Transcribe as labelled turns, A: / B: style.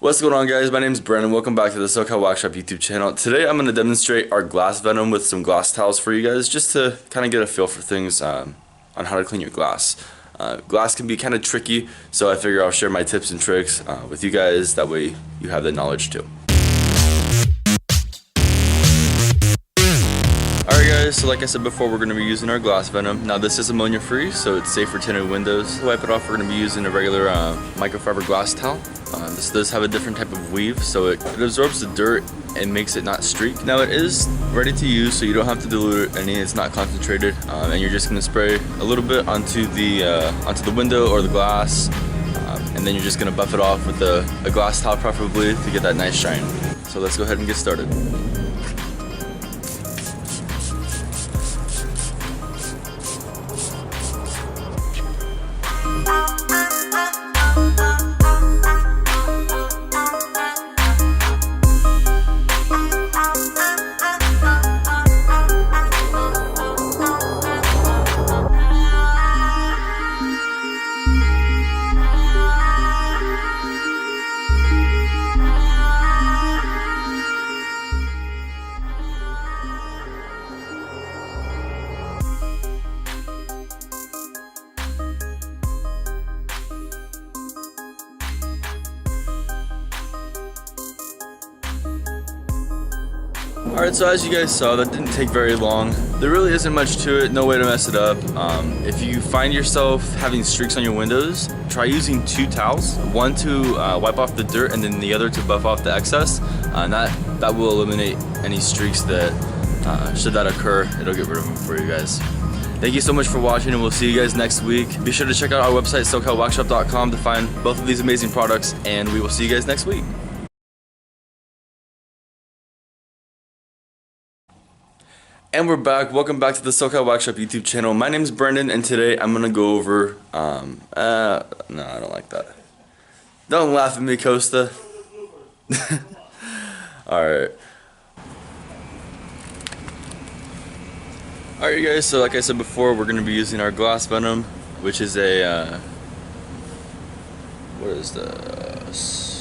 A: What's going on, guys? My name is Brandon. Welcome back to the SoCal Wax Shop YouTube channel. Today I'm going to demonstrate our Glass Venom with some glass towels for you guys, just to kind of get a feel for things on how to clean your glass. Glass can be kind of tricky, so I figure I'll share my tips and tricks with you guys. That way you have the knowledge too. Alright guys, so like I said before, we're going to be using our Glass Venom. Now this is ammonia-free, so it's safe for tinted windows. To wipe it off, we're going to be using a regular microfiber glass towel. This does have a different type of weave, so it absorbs the dirt and makes it not streak. Now it is ready to use, so you don't have to dilute any. It's not concentrated, and you're just going to spray a little bit onto the window or the glass, and then you're just going to buff it off with a glass towel preferably to get that nice shine. So let's go ahead and get started. Alright, so as you guys saw, that didn't take very long. There really isn't much to it, no way to mess it up. If you find yourself having streaks on your windows, try using two towels. One to wipe off the dirt and then the other to buff off the excess. And that will eliminate any streaks that, should that occur, it'll get rid of them for you guys. Thank you so much for watching, and we'll see you guys next week. Be sure to check out our website, SoCalWaxShop.com, to find both of these amazing products, and we will see you guys next week. And we're back. Welcome back to the SoCal Wax Shop YouTube channel. My name is Brendan, and today I'm gonna go over no, I don't like that. Don't laugh at me, Costa. Alright, you guys, so like I said before, we're gonna be using our Glass Venom, which is a what is this?